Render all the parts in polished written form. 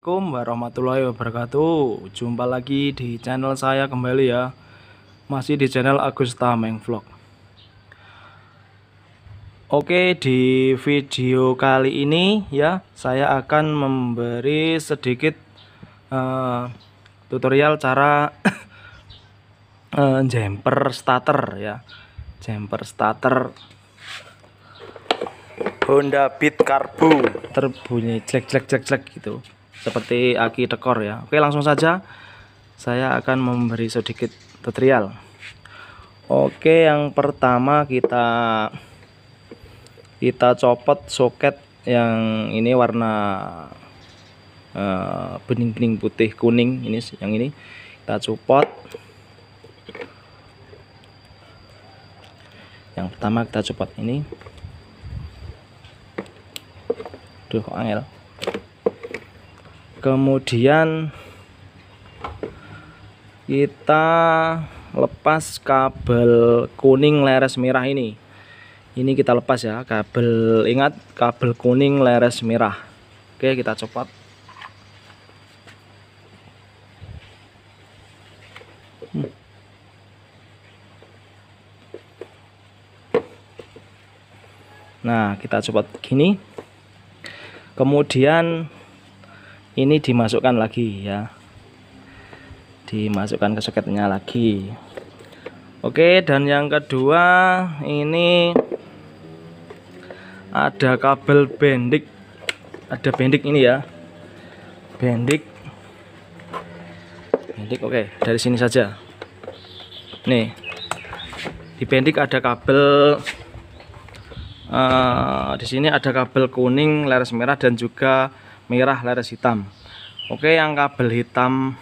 Assalamualaikum warahmatullahi wabarakatuh. Jumpa lagi di channel saya kembali ya. Masih di channel Agus Tameng Vlog. Oke, di video kali ini ya saya akan memberi sedikit tutorial cara jumper starter ya. Jumper starter Honda Beat Karbu terbunyi clek gitu, seperti aki tekor ya. Oke, langsung saja saya akan memberi sedikit tutorial. Oke, yang pertama kita copot soket yang ini warna bening-bening putih kuning ini, yang ini kita copot. Yang pertama kita copot ini. Duh, kok angel. Kemudian kita lepas kabel kuning leres merah ini. Ini kita lepas ya, kabel, ingat kabel kuning leres merah. Oke, kita copot. Nah, kita copot gini. Kemudian ini dimasukkan lagi ya, dimasukkan ke soketnya lagi. Oke, dan yang kedua ini ada kabel bendik, ada bendik ini ya, bendik. Oke, dari sini saja nih, di bendik ada kabel. Di sini ada kabel kuning leres merah dan juga merah leres hitam. Oke, yang kabel hitam,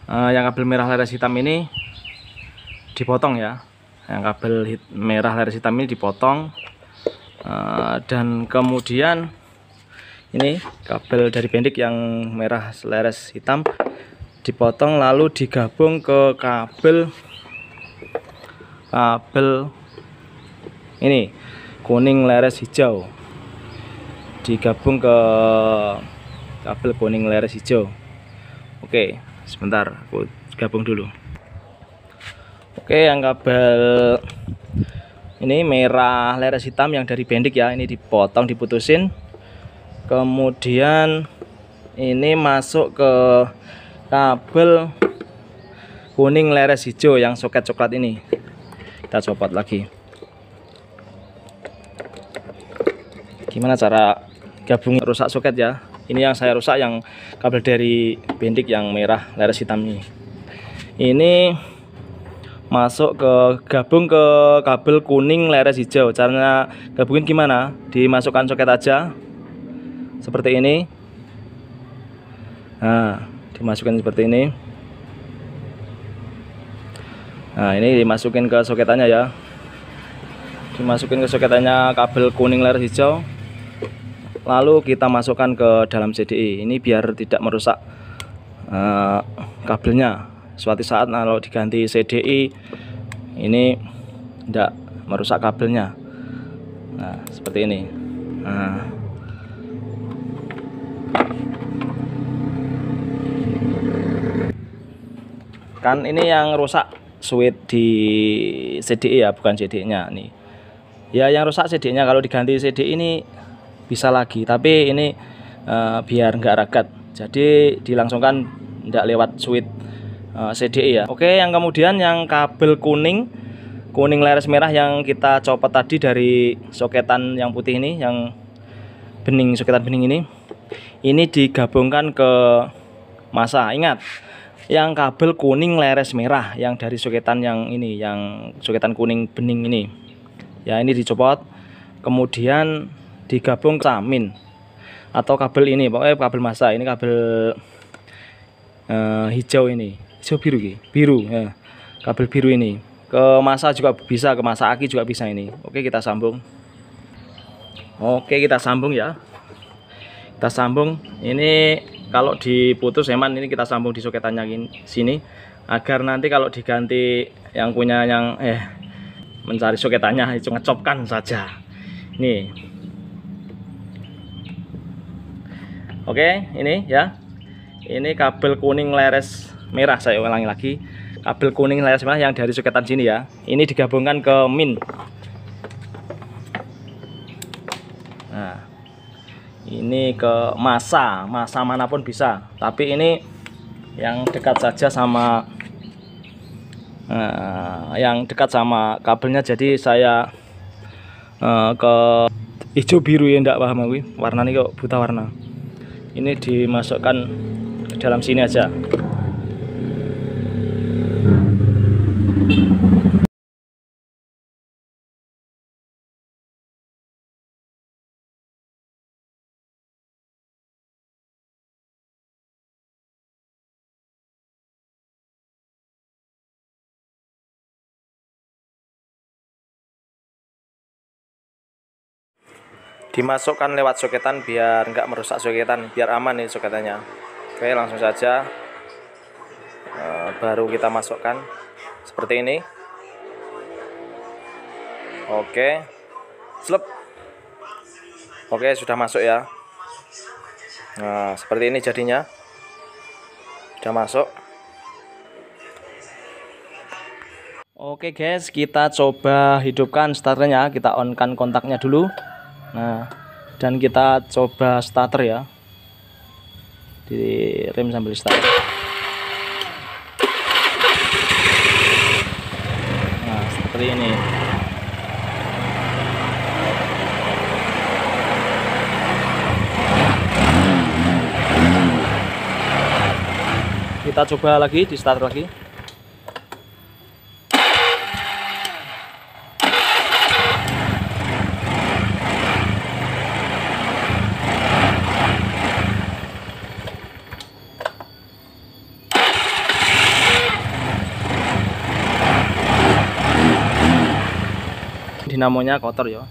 yang kabel merah leres hitam ini dipotong ya. Yang kabel merah leres hitam ini dipotong, dan kemudian ini kabel dari bendik yang merah leres hitam dipotong, lalu digabung ke kabel ini kuning leres hijau, digabung ke kabel kuning leres hijau. Oke, sebentar aku gabung dulu. Oke, yang kabel ini merah leres hitam yang dari bendik ya, ini dipotong, diputusin. Kemudian ini masuk ke kabel kuning leres hijau yang soket coklat ini. Kita copot lagi. Gimana cara gabung rusak soket ya? Ini yang saya rusak, yang kabel dari bendik yang merah leres hitam ini. Ini masuk ke gabung ke kabel kuning leres hijau. Caranya gabungin gimana? Dimasukkan soket aja seperti ini. Nah, dimasukkan seperti ini. Nah, ini dimasukin ke soketannya ya. Dimasukin ke soketannya kabel kuning leres hijau. Lalu kita masukkan ke dalam CDI ini biar tidak merusak kabelnya. Suatu saat kalau diganti CDI ini tidak merusak kabelnya. Nah, seperti ini. Nah, kan ini yang rusak switch di CDI ya, bukan CDI-nya nih. Ya, yang rusak CDI-nya, kalau diganti CDI ini bisa lagi, tapi ini biar nggak ragat, jadi dilangsungkan tidak lewat switch CDI ya. Oke, yang kemudian yang kabel kuning leres merah yang kita copot tadi dari soketan yang putih ini, yang bening, soketan bening ini digabungkan ke masa. Ingat, yang kabel kuning leres merah yang dari soketan yang ini, yang soketan kuning bening ini ya, ini dicopot, kemudian digabung samin atau kabel ini, pokoknya kabel masa. Ini kabel hijau ini, hijau biru ya, kabel biru ini ke masa juga bisa, ke masa aki juga bisa ini. Oke, kita sambung. Oke, kita sambung ya, kita sambung. Ini kalau diputus eman, ini kita sambung di soketannya sini, agar nanti kalau diganti yang punya yang mencari soketannya itu ngecopkan saja nih. Oke, ini ya. Ini kabel kuning leres merah, saya ulangi lagi. Kabel kuning leres merah yang dari soketan sini ya. Ini digabungkan ke min. Nah, ini ke masa manapun bisa. Tapi ini yang dekat saja sama yang dekat sama kabelnya, jadi saya ke hijau biru ya, enggak paham aku warna ini kok buta warna. Ini dimasukkan ke dalam sini aja. Dimasukkan lewat soketan biar nggak merusak soketan, biar aman nih soketannya. Oke, langsung saja baru kita masukkan seperti ini. Oke, slep. Oke, sudah masuk ya. Nah, seperti ini jadinya, sudah masuk. Oke guys, kita coba hidupkan starternya. Kita on-kan kontaknya dulu. Nah, dan kita coba starter ya, di rem sambil start. Nah, seperti ini. Kita coba lagi, di start lagi. Dinamonya kotor ya,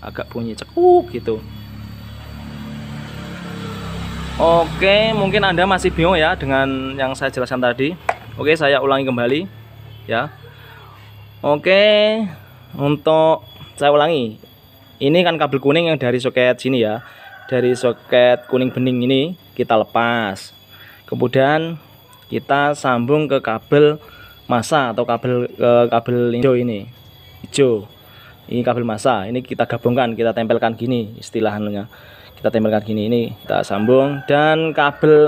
agak bunyi cekuk gitu. Oke, mungkin Anda masih bingung ya dengan yang saya jelaskan tadi. Oke, saya ulangi kembali ya. Oke, untuk saya ulangi, ini kan kabel kuning yang dari soket sini ya, dari soket kuning bening ini kita lepas, kemudian kita sambung ke kabel masa atau kabel hijau ini. Hijau ini kabel masa, ini kita gabungkan, kita tempelkan gini istilahnya, kita tempelkan gini, ini kita sambung. Dan kabel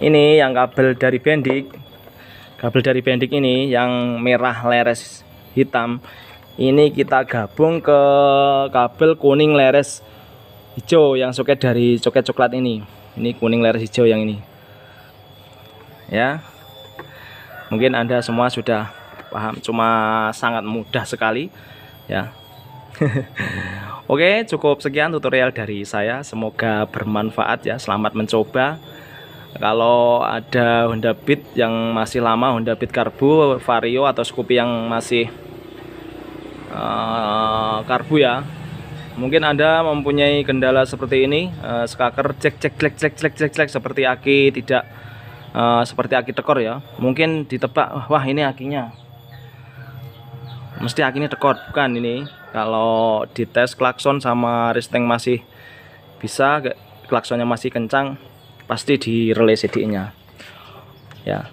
ini yang kabel dari bendik ini yang merah leres hitam, ini kita gabung ke kabel kuning leres hijau yang soket dari soket coklat ini kuning leres hijau yang ini ya. Mungkin Anda semua sudah paham, cuma sangat mudah sekali ya. Oke, cukup sekian tutorial dari saya, semoga bermanfaat ya. Selamat mencoba. Kalau ada Honda Beat yang masih lama, Honda Beat karbu, Vario atau Scoopy yang masih karbu ya, mungkin Anda mempunyai kendala seperti ini, sekaker cek seperti aki tidak seperti aki tekor ya. Mungkin ditebak, wah ini akinya mesti akinya tekor, bukan. Ini kalau dites klakson sama risteng masih bisa, klaksonnya masih kencang, pasti di relay CD nya ya.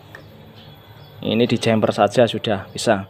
Ini di jumper saja sudah bisa.